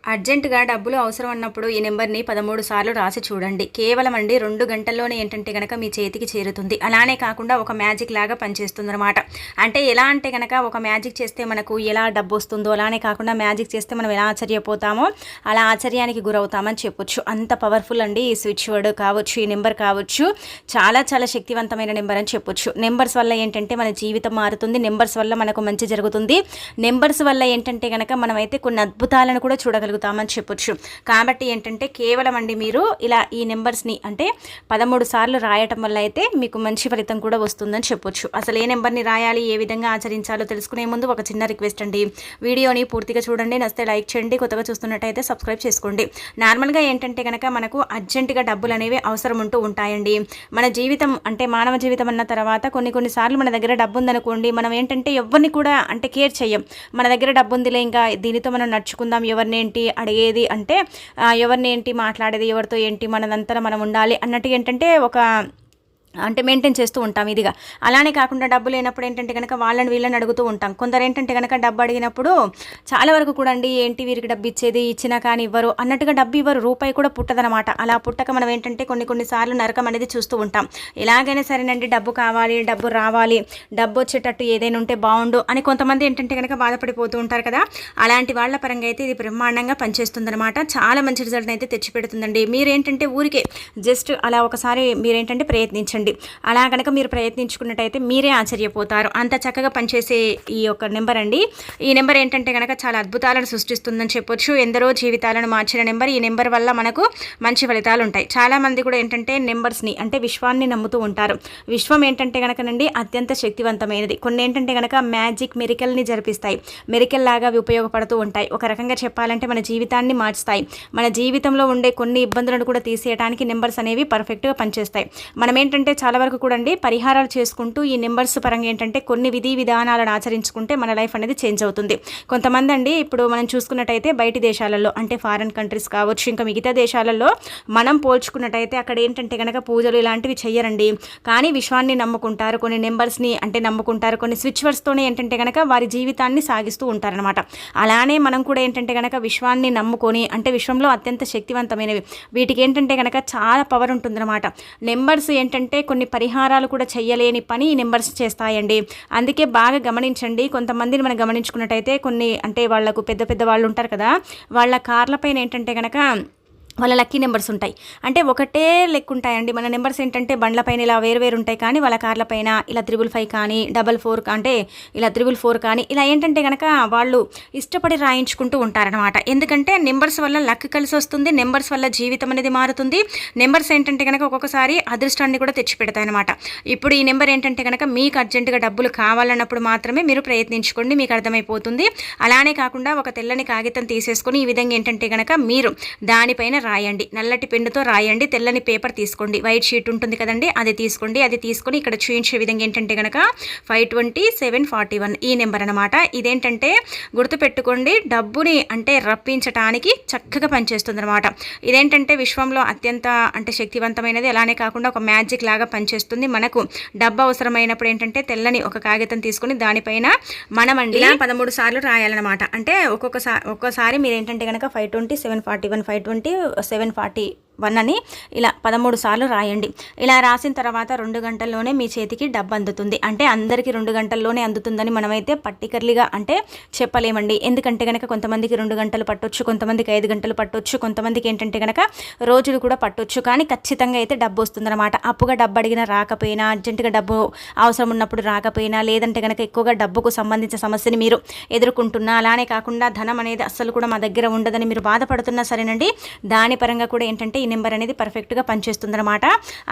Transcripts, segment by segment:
అర్జెంటుగా డబ్బులు అవసరం అన్నప్పుడు ఈ నెంబర్ని 13 సార్లు రాసి చూడండి. కేవలం అండి 2 గంటల్లోనే ఏంటంటే గనక మీ చేతికి చేరుతుంది. అలానే కాకుండా ఒక మ్యాజిక్ లాగా పనిచేస్తుందనమాట. అంటే ఎలా అంటే గనక ఒక మ్యాజిక్ చేస్తే మనకు ఎలా డబ్బొస్తుందో, అలానే కాకుండా మ్యాజిక్ చేస్తే మనం ఎలా ఆశ్చర్యపోతామో అలా ఆశ్చర్యానికి గురవుతామని చెప్పొచ్చు. అంత పవర్ఫుల్ అండి ఈ స్విచ్ వర్డ్ కావచ్చు, ఈ నెంబర్ కావచ్చు. చాలా చాలా శక్తివంతమైన నెంబర్ అని చెప్పొచ్చు. నెంబర్స్ వల్ల ఏంటంటే మన జీవితం మారుతుంది. నెంబర్స్ వల్ల మనకు మంచి జరుగుతుంది. నెంబర్స్ వల్ల ఏంటంటే గనక మనమైతే కొన్ని అద్భుతాలను కూడా చూడగలుగుతామని చెప్పొచ్చు. కాబట్టి ఏంటంటే కేవలం అండి మీరు ఇలా ఈ నెంబర్స్ని అంటే 13 సార్లు రాయటం వల్ల అయితే మీకు మంచి ఫలితం కూడా వస్తుందని చెప్పొచ్చు. అసలు ఏ నెంబర్ని రాయాలి, ఏ విధంగా ఆచరించాలో తెలుసుకునే ముందు ఒక చిన్న రిక్వెస్ట్ అండి. వీడియోని పూర్తిగా చూడండి, నచ్చితే లైక్ చేయండి, కొత్తగా చూస్తున్నట్టయితే సబ్స్క్రైబ్ చేసుకోండి. నార్మల్గా ఏంటంటే కనుక మనకు అర్జెంటుగా డబ్బులు అనేవి అవసరం ఉంటూ ఉంటాయండి. మన జీవితం అంటే మానవ జీవితం అన్న తర్వాత కొన్నిసార్లు మన దగ్గర డబ్బు ఉందనుకోండి, మనం ఏంటంటే ఎవరిని కూడా అంటే కేర్ చెయ్యం. మన దగ్గర డబ్బు ఉందిలే, ఇంకా దీనితో మనం నడుచుకుందాం, ఎవరిని ఏంటి అడిగేది అంటే ఎవరిని ఏంటి మాట్లాడేది, ఎవరితో ఏంటి మనదంతా మనం ఉండాలి అన్నట్టు ఏంటంటే ఒక అంటే మెయింటైన్ చేస్తూ ఉంటాం ఇదిగా. అలానే కాకుండా డబ్బు లేనప్పుడు ఏంటంటే కనుక వాళ్ళని వీళ్ళని అడుగుతూ ఉంటాం. కొందరు ఏంటంటే కనుక డబ్బు అడిగినప్పుడు చాలా వరకు కూడా అండి ఏంటి వీరికి డబ్బు ఇచ్చేది, ఇచ్చినా కానీ ఇవ్వరు అన్నట్టుగా డబ్బు ఇవ్వరు, రూపాయి కూడా పుట్టదనమాట. అలా పుట్టక మనం ఏంటంటే కొన్నిసార్లు నరకం అనేది చూస్తూ ఉంటాం. ఎలాగైనా సరేనండి డబ్బు కావాలి, డబ్బు రావాలి, డబ్బు వచ్చేటట్టు ఏదైనా ఉంటే బాగుండు అని కొంతమంది ఏంటంటే కనుక బాధపడిపోతూ ఉంటారు కదా. అలాంటి వాళ్ళ పరంగా అయితే ఇది బ్రహ్మాండంగా పనిచేస్తుందన్నమాట. చాలా మంచి రిజల్ట్ అయితే తెచ్చిపెడుతుందండి. మీరేంటంటే ఊరికే జస్ట్ అలా ఒకసారి మీరేంటంటే ప్రయత్నించండి. అలా కనుక మీరు ప్రయత్నించుకున్నట్టయితే మీరే ఆశ్చర్యపోతారు. అంత చక్కగా పనిచేసే ఈ యొక్క నెంబర్ అండి. ఈ నెంబర్ ఏంటంటే కనుక చాలా అద్భుతాలను సృష్టిస్తుందని చెప్పొచ్చు. ఎందరో జీవితాలను మార్చిన నెంబర్. ఈ నెంబర్ వల్ల మనకు మంచి ఫలితాలు ఉంటాయి. చాలామంది కూడా ఏంటంటే నెంబర్స్ని అంటే విశ్వాన్ని నమ్ముతూ ఉంటారు. విశ్వం ఏంటంటే కనుకనండి అత్యంత శక్తివంతమైనది. కొన్ని ఏంటంటే కనుక మ్యాజిక్ మెరికల్ని జరిపిస్తాయి. మెరికల్ లాగా అవి ఉపయోగపడుతూ ఉంటాయి. ఒక రకంగా చెప్పాలంటే మన జీవితాన్ని మార్చుతాయి. మన జీవితంలో ఉండే కొన్ని ఇబ్బందులను కూడా తీసేయడానికి నెంబర్స్ అనేవి పర్ఫెక్ట్గా పనిచేస్తాయి. మనం ఏంటంటే చాలా వరకు కూడా అండి పరిహారాలు చేసుకుంటూ ఈ నెంబర్స్ పరంగా ఏంటంటే కొన్ని విధి విధానాలను ఆచరించుకుంటే మన లైఫ్ అనేది చేంజ్ అవుతుంది. కొంతమంది అండి ఇప్పుడు మనం చూసుకున్నట్టయితే బయటి దేశాలలో అంటే ఫారెన్ కంట్రీస్ కావచ్చు, ఇంకా మిగతా దేశాలలో మనం పోల్చుకున్నట్టయితే అక్కడ ఏంటంటే కనుక పూజలు ఇలాంటివి చెయ్యరండి. కానీ విశ్వాన్ని నమ్ముకుంటారు, కొన్ని నెంబర్స్ని అంటే నమ్ముకుంటారు, కొన్ని స్విచ్ వర్డ్స్తోనే ఏంటంటే కనుక వారి జీవితాన్ని సాగిస్తూ ఉంటారనమాట. అలానే మనం కూడా ఏంటంటే కనుక విశ్వాన్ని నమ్ముకొని అంటే విశ్వంలో అత్యంత శక్తివంతమైనవి వీటికి ఏంటంటే కనుక చాలా పవర్ ఉంటుందన్నమాట. నెంబర్స్ ఏంటంటే కొన్ని పరిహారాలు కూడా చెయ్యలేని పని ఈ నెంబర్స్ చేస్తాయండి. అందుకే బాగా గమనించండి. కొంతమందిని మనం గమనించుకున్నట్టయితే కొన్ని అంటే వాళ్ళకు పెద్ద పెద్ద వాళ్ళు ఉంటారు కదా, వాళ్ళ కార్ల పైన ఏంటంటే కనుక వాళ్ళ లక్కీ నెంబర్స్ ఉంటాయి. అంటే ఒకటే లెక్క ఉంటాయండి. మన నెంబర్స్ ఏంటంటే బండ్లపైన ఇలా వేరు ఉంటాయి, కానీ వాళ్ళ కార్ల పైన ఇలా 555 కానీ 44 అంటే ఇలా 444 కానీ ఇలా ఏంటంటే కనుక వాళ్ళు ఇష్టపడి రాయించుకుంటూ ఉంటారనమాట. ఎందుకంటే నెంబర్స్ వల్ల లక్ కలిసి వస్తుంది, నెంబర్స్ వల్ల జీవితం అనేది మారుతుంది. నెంబర్స్ ఏంటంటే కనుక ఒక్కొక్కసారి అదృష్టాన్ని కూడా తెచ్చిపెడతాయి అనమాట. ఇప్పుడు ఈ నెంబర్ ఏంటంటే కనుక మీకు అర్జెంటుగా డబ్బులు కావాలన్నప్పుడు మాత్రమే మీరు ప్రయత్నించుకోండి, మీకు అర్థమైపోతుంది. అలానే కాకుండా ఒక తెల్లని కాగితం తీసేసుకొని ఈ విధంగా ఏంటంటే కనుక మీరు దానిపైన రాయండి. నల్లటి పెన్నుతో రాయండి. తెల్లని పేపర్ తీసుకోండి, వైట్ షీట్ ఉంటుంది కదండి, అది తీసుకోండి. అది తీసుకొని ఇక్కడ చూయించే విధంగా ఏంటంటే కనుక 520741 ఈ నెంబర్ అనమాట. ఇదేంటంటే గుర్తుపెట్టుకోండి, డబ్బుని అంటే రప్పించటానికి చక్కగా పనిచేస్తుంది అనమాట. ఇదేంటంటే విశ్వంలో అత్యంత అంటే శక్తివంతమైనది. అలానే కాకుండా ఒక మ్యాజిక్ లాగా పనిచేస్తుంది. మనకు డబ్బు అవసరమైనప్పుడు ఏంటంటే తెల్లని ఒక కాగితం తీసుకొని దానిపైన మనమండి ఇలా 13 సార్లు రాయాలన్నమాట. అంటే ఒక్కొక్కసారి మీరు ఏంటంటే కనుక 520741 520 741 అని ఇలా 13 సార్లు రాయండి. ఇలా రాసిన తర్వాత 2 గంటల్లోనే మీ చేతికి డబ్బు అందుతుంది. అంటే అందరికీ 2 గంటల్లోనే అందుతుందని మనమైతే పర్టికులర్గా అంటే చెప్పలేమండి. ఎందుకంటే కనుక కొంతమందికి 2 గంటలు పట్టొచ్చు, కొంతమందికి 5 గంటలు పట్టొచ్చు, కొంతమందికి ఏంటంటే కనుక రోజులు కూడా పట్టొచ్చు. కానీ ఖచ్చితంగా అయితే డబ్బు వస్తుందన్నమాట. అప్పుగా డబ్బు అడిగినా రాకపోయినా, అర్జెంటుగా డబ్బు అవసరం ఉన్నప్పుడు రాకపోయినా, లేదంటే కనుక ఎక్కువగా డబ్బుకు సంబంధించిన సమస్యని మీరు ఎదుర్కొంటున్నా, అలానే కాకుండా ధనం అనేది అస్సలు కూడా మా దగ్గర ఉండదని మీరు బాధపడుతున్నా సరేనండి, దాని పరంగా కూడా ఏంటంటే ఈ నెంబర్ అనేది పర్ఫెక్ట్గా పనిచేస్తుందన్నమాట.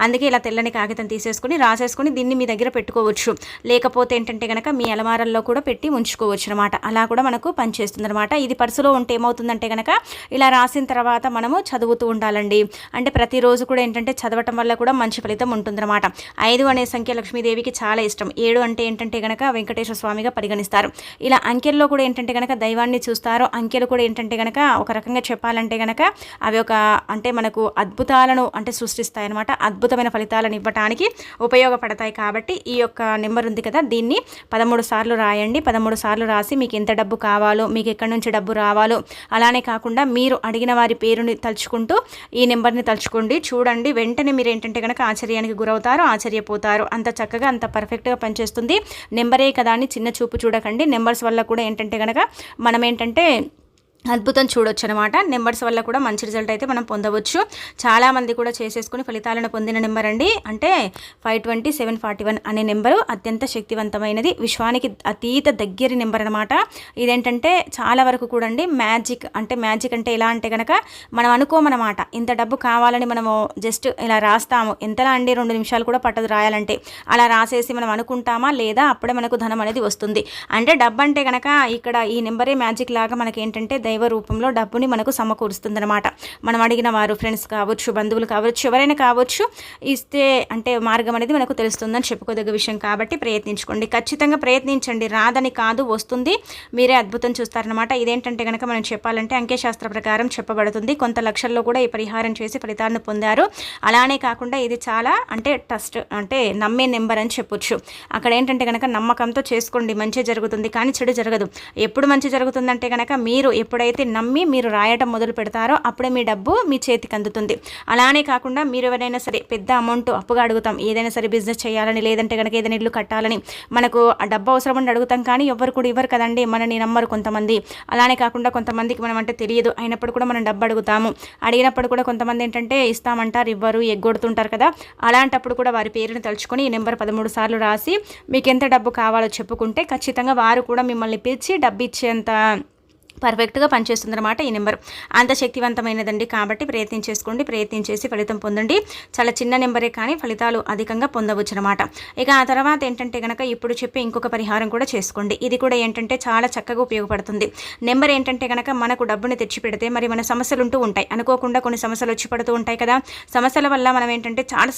అందుకే ఇలా తెల్లని కాగితం తీసేసుకొని రాసేసుకొని దీన్ని మీ దగ్గర పెట్టుకోవచ్చు. లేకపోతే ఏంటంటే కనుక మీ అలమారల్లో కూడా పెట్టి ఉంచుకోవచ్చు అనమాట. అలా కూడా మనకు పనిచేస్తుందన్నమాట. ఇది పర్సులో ఉంటే ఏమవుతుందంటే కనుక ఇలా రాసిన తర్వాత మనము చదువుతూ ఉండాలండి. అంటే ప్రతిరోజు కూడా ఏంటంటే చదవటం వల్ల కూడా మంచి ఫలితం ఉంటుందన్నమాట. 5 అనే సంఖ్య లక్ష్మీదేవికి చాలా ఇష్టం. 7 అంటే ఏంటంటే కనుక వెంకటేశ్వర స్వామిగా పరిగణిస్తారు. ఇలా అంకెల్లో కూడా ఏంటంటే కనుక దైవాన్ని చూస్తారు. అంకెలు కూడా ఏంటంటే కనుక ఒక రకంగా చెప్పాలంటే కనుక అవి ఒక అంటే మనకు అద్భుతాలను అంటే సృష్టిస్తాయన్నమాట. అద్భుతమైన ఫలితాలను ఇవ్వటానికి ఉపయోగపడతాయి. కాబట్టి ఈ యొక్క నెంబర్ ఉంది కదా, దీన్ని 13 సార్లు రాయండి. 13 సార్లు రాసి మీకు ఎంత డబ్బు కావాలో, మీకు ఎక్కడి నుంచి డబ్బు రావాలో, అలానే కాకుండా మీరు అడిగిన వారి పేరుని తలుచుకుంటూ ఈ నెంబర్ని తలుచుకోండి. చూడండి, వెంటనే మీరు ఏంటంటే కనుక ఆశ్చర్యానికి గురవుతారు, ఆశ్చర్యపోతారు. అంత చక్కగా అంత పర్ఫెక్ట్గా పనిచేస్తుంది. నెంబరే కదా అని చిన్న చూపు చూడకండి. నెంబర్స్ వల్ల కూడా ఏంటంటే కనుక మనం ఏంటంటే అద్భుతం చూడొచ్చు అనమాట. నెంబర్స్ వల్ల కూడా మంచి రిజల్ట్ అయితే మనం పొందవచ్చు. చాలామంది కూడా చేసేసుకుని ఫలితాలను పొందిన నెంబర్ అండి. అంటే 52741 అనే నెంబరు అత్యంత శక్తివంతమైనది, విశ్వానికి అతీత దగ్గర నెంబర్ అనమాట. ఇదేంటంటే చాలా వరకు కూడా అండి మ్యాజిక్ అంటే ఎలా అంటే కనుక మనం అనుకోమన్నమాట. ఇంత డబ్బు కావాలని మనము జస్ట్ ఇలా రాస్తాము. ఎంతలా అండి, 2 నిమిషాలు కూడా పట్టదు రాయాలంటే. అలా రాసేసి మనం అనుకుంటామా లేదా అప్పుడే మనకు ధనం అనేది వస్తుంది. అంటే డబ్బు అంటే కనుక ఇక్కడ ఈ నెంబరే మ్యాజిక్ లాగా మనకి ఏంటంటే దైవ రూపంలో డబ్బుని మనకు సమకూరుస్తుందన్నమాట. మనం అడిగిన వారు ఫ్రెండ్స్ కావచ్చు, బంధువులు కావచ్చు, ఎవరైనా కావచ్చు, ఇస్తే అంటే మార్గం అనేది మనకు తెలుస్తుందని చెప్పుకోదగ్గ విషయం. కాబట్టి ప్రయత్నించుకోండి, ఖచ్చితంగా ప్రయత్నించండి. రాదని కాదు, వస్తుంది. మీరే అద్భుతం చూస్తారనమాట. ఇదేంటంటే కనుక మనం చెప్పాలంటే అంకెశాస్త్ర ప్రకారం చెప్పబడుతుంది. కొంత లక్షల్లో కూడా ఈ పరిహారం చేసి ఫలితాలను పొందారు. అలానే కాకుండా ఇది చాలా అంటే నమ్మే నెంబర్ అని చెప్పొచ్చు. అక్కడ ఏంటంటే కనుక నమ్మకంతో చేసుకోండి, మంచి జరుగుతుంది. కానీ చెడు జరగదు. ఎప్పుడు మంచి జరుగుతుందంటే కనుక మీరు ఎప్పుడైతే నమ్మి మీరు రాయటం మొదలు పెడతారో అప్పుడే మీ డబ్బు మీ చేతికి అందుతుంది. అలానే కాకుండా మీరు ఎవరైనా సరే పెద్ద అమౌంట్ అప్పుగా అడుగుతాం, ఏదైనా సరే బిజినెస్ చేయాలని, లేదంటే కనుక ఏదైనా ఇల్లు కట్టాలని మనకు ఆ డబ్బు అవసరం ఉండి అడుగుతాం. కానీ ఎవరు కూడా ఇవ్వరు కదండి, మనని నమ్మరు కొంతమంది. అలానే కాకుండా కొంతమందికి మనం అంటే తెలియదు, అయినప్పుడు కూడా మనం డబ్బు అడుగుతాము. అడిగినప్పుడు కూడా కొంతమంది ఏంటంటే ఇస్తామంటారు, ఇవ్వరు, ఎగ్గొడుతుంటారు కదా. అలాంటప్పుడు కూడా వారి పేరుని తలుచుకొని ఈ నెంబర్ 13 సార్లు రాసి మీకు ఎంత డబ్బు కావాలో చెప్పుకుంటే ఖచ్చితంగా వారు కూడా మిమ్మల్ని పిలిచి డబ్బు ఇచ్చేంత పర్ఫెక్ట్గా పనిచేస్తుంది అనమాట ఈ నెంబర్. అంత శక్తివంతమైనదండి. కాబట్టి ప్రయత్నించేసి ఫలితం పొందండి. చాలా చిన్న నెంబరే కానీ ఫలితాలు అధికంగా పొందవచ్చు అనమాట. ఇక ఆ తర్వాత ఏంటంటే కనుక ఇప్పుడు చెప్పే ఇంకొక పరిహారం కూడా చేసుకోండి. ఇది కూడా ఏంటంటే చాలా చక్కగా ఉపయోగపడుతుంది. నెంబర్ ఏంటంటే కనుక మనకు డబ్బుని తెచ్చి పెడితే మరి మన సమస్యలు ఉంటూ ఉంటాయి. అనుకోకుండా కొన్ని సమస్యలు వచ్చి పడుతూ ఉంటాయి కదా. సమస్యల వల్ల మనం ఏంటంటే చాలా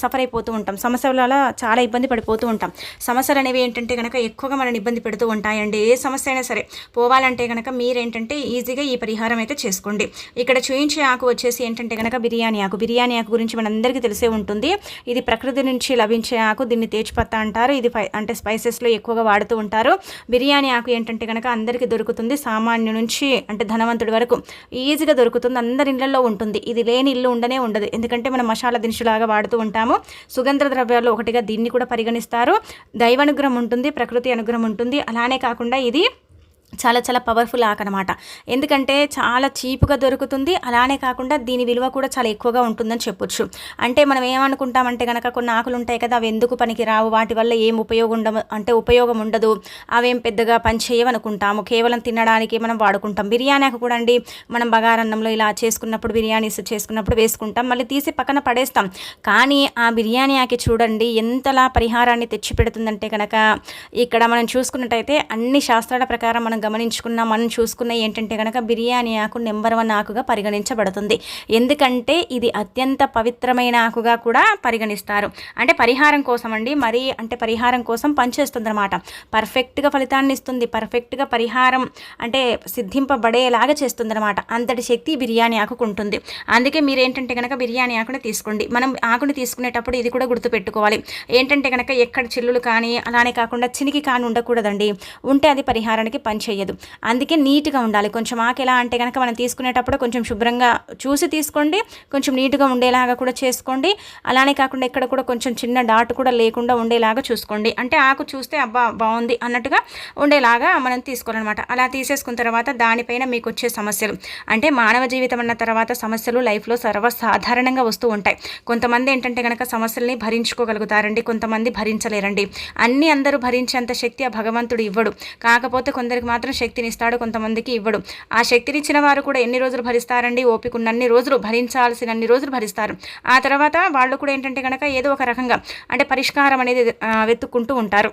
సఫర్ అయిపోతూ ఉంటాం. సమస్యల వల్ల చాలా ఇబ్బంది పడిపోతూ ఉంటాం. సమస్యలు అనేవి ఏంటంటే కనుక ఎక్కువగా మనని ఇబ్బంది పెడుతూ ఉంటాయండి. ఏ సమస్య అయినా సరే పోవాలంటే కనుక మీరేంటంటే ఈజీగా ఈ పరిహారం అయితే చేసుకోండి. ఇక్కడ చూయించే ఆకు వచ్చేసి ఏంటంటే కనుక బిర్యానీ ఆకు గురించి మనందరికీ తెలిసే ఉంటుంది. ఇది ప్రకృతి నుంచి లభించే ఆకు. దీన్ని తేజ్పత్తా అంటారు. ఇది అంటే స్పైసెస్లో ఎక్కువగా వాడుతూ ఉంటారు. బిర్యానీ ఆకు ఏంటంటే కనుక అందరికీ దొరుకుతుంది. సామాన్య నుంచి అంటే ధనవంతుడి వరకు ఈజీగా దొరుకుతుంది. అందరి ఇళ్లలో ఉంటుంది. ఇది లేని ఇల్లు ఉండదు. ఎందుకంటే మనం మసాలా దినుసులాగా వాడుతూ ఉంటాము. సుగంధ ద్రవ్యాల్లో ఒకటిగా దీన్ని కూడా పరిగణిస్తారు. దైవానుగ్రహం ఉంటుంది, ప్రకృతి అనుగ్రహం ఉంటుంది. అలానే కాకుండా ఇది చాలా చాలా పవర్ఫుల్ ఆకు అనమాట. ఎందుకంటే చాలా చీప్గా దొరుకుతుంది. అలానే కాకుండా దీని విలువ కూడా చాలా ఎక్కువగా ఉంటుందని చెప్పొచ్చు. అంటే మనం ఏమనుకుంటామంటే కనుక కొన్ని ఆకులు ఉంటాయి కదా, అవి ఎందుకు పనికి రావు, వాటి వల్ల ఏం ఉపయోగం ఉండదు, అవేం పెద్దగా పని చేయవనుకుంటాము, కేవలం తినడానికి మనం వాడుకుంటాం. బిర్యానీ ఆకు కూడా అండి మనం బగారన్నంలో ఇలా చేసుకున్నప్పుడు, బిర్యానీస్ చేసుకున్నప్పుడు వేసుకుంటాం, మళ్ళీ తీసి పక్కన పడేస్తాం. కానీ ఆ బిర్యానీ ఆకు చూడండి ఎంతలా పరిహారాన్ని తెచ్చి పెడుతుందంటే కనుక ఇక్కడ మనం చూసుకున్నట్టయితే అన్ని శాస్త్రాల ప్రకారం మనం చూసుకున్న ఏంటంటే కనుక బిర్యానీ ఆకు నెంబర్ 1 ఆకుగా పరిగణించబడుతుంది. ఎందుకంటే ఇది అత్యంత పవిత్రమైన ఆకుగా కూడా పరిగణిస్తారు. అంటే పరిహారం కోసం అండి, మరి అంటే పరిహారం కోసం పనిచేస్తుంది అనమాట. పర్ఫెక్ట్గా ఫలితాన్ని ఇస్తుంది. పర్ఫెక్ట్గా పరిహారం అంటే సిద్ధింపబడేలాగా చేస్తుంది అనమాట. అంతటి శక్తి బిర్యానీ ఆకుకు ఉంటుంది. అందుకే మీరు ఏంటంటే కనుక బిర్యానీ ఆకుని తీసుకోండి. మనం ఆకుని తీసుకునేటప్పుడు ఇది కూడా గుర్తుపెట్టుకోవాలి. ఏంటంటే కనుక ఎక్కడ చిల్లులు కానీ అలానే కాకుండా చినికి కానీ ఉండకూడదండి. ఉంటే అది పరిహారానికి చేయదు. అందుకే నీట్గా ఉండాలి. కొంచెం ఆకు ఎలా అంటే కనుక మనం తీసుకునేటప్పుడు కొంచెం శుభ్రంగా చూసి తీసుకోండి, కొంచెం నీట్గా ఉండేలాగా కూడా చేసుకోండి. అలానే కాకుండా ఇక్కడ కూడా కొంచెం చిన్న డాట్ కూడా లేకుండా ఉండేలాగా చూసుకోండి. అంటే ఆకు చూస్తే అబ్బా బాగుంది అన్నట్టుగా ఉండేలాగా మనం తీసుకోవాలన్నమాట. అలా తీసేసుకున్న తర్వాత దానిపైన మీకు వచ్చే సమస్యలు అంటే మానవ జీవితం అన్న తర్వాత సమస్యలు లైఫ్లో సర్వసాధారణంగా వస్తూ ఉంటాయి. కొంతమంది ఏంటంటే కనుక సమస్యల్ని భరించుకోగలుగుతారండి, కొంతమంది భరించలేరండి. అందరూ భరించేంత శక్తి ఆ భగవంతుడు ఇవ్వడు. కాకపోతే కొందరికి మాత్రం శక్తిని ఇస్తాడు, కొంతమందికి ఇవ్వడు. ఆ శక్తిని ఇచ్చిన వారు కూడా ఎన్ని రోజులు భరిస్తారండి? ఓపిక ఉన్నన్ని రోజులు, భరించాల్సినన్ని రోజులు భరిస్తారు. ఆ తర్వాత వాళ్ళు కూడా ఏంటంటే కనుక ఏదో ఒక రకంగా అంటే పరిష్కారం అనేది వెతుక్కుంటూ ఉంటారు.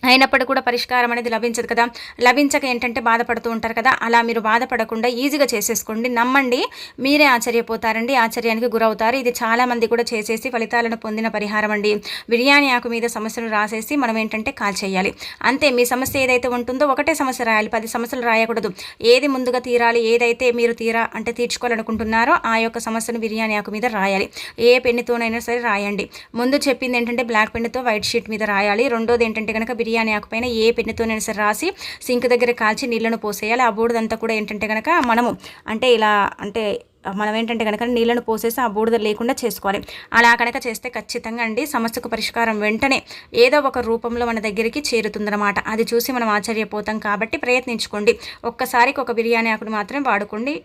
అయినప్పటికీ కూడా పరిష్కారం అనేది లభించదు కదా. లభించక ఏంటంటే బాధపడుతూ ఉంటారు కదా. అలా మీరు బాధపడకుండా ఈజీగా చేసేసుకోండి. నమ్మండి, మీరే ఆశ్చర్యపోతారండి, ఆశ్చర్యానికి గురవుతారు. ఇది చాలామంది కూడా చేసేసి ఫలితాలను పొందిన పరిహారం అండి. బిర్యానీ ఆకు మీద సమస్యను రాసేసి మనం ఏంటంటే కాల్చేయాలి అంతే. మీ సమస్య ఏదైతే ఉంటుందో ఒకటే సమస్య రాయాలి, 10 సమస్యలు రాయకూడదు. ఏది ముందుగా తీరాలి, ఏదైతే మీరు తీర్చుకోవాలనుకుంటున్నారో ఆ యొక్క సమస్యను బిర్యానీ ఆకు మీద రాయాలి. ఏ పెన్నుతోనైనా సరే రాయండి. ముందు చెప్పింది ఏంటంటే బ్లాక్ పెన్నుతో వైట్ షీట్ మీద రాయాలి. రెండోది ఏంటంటే కనుక బిర్యానీ ఆకుపైన ఏ పెన్నుతోనైనా సరే రాసి సింక్ దగ్గర కాల్చి నీళ్లను పోసేయాలి. ఆ బూడిదంతా కూడా ఏంటంటే కనుక మనము అంటే ఇలా అంటే మనం ఏంటంటే కనుక నీళ్ళను పోసేసి ఆ బూడిద లేకుండా చేసుకోవాలి. అలా కనుక చేస్తే ఖచ్చితంగా అండి సమస్యకు పరిష్కారం వెంటనే ఏదో ఒక రూపంలో మన దగ్గరికి చేరుతుందన్నమాట. అది చూసి మనం ఆశ్చర్యపోతాం. కాబట్టి ప్రయత్నించుకోండి. ఒక్కసారికి ఒక బిర్యానీ ఆకును మాత్రమే వాడుకోండి.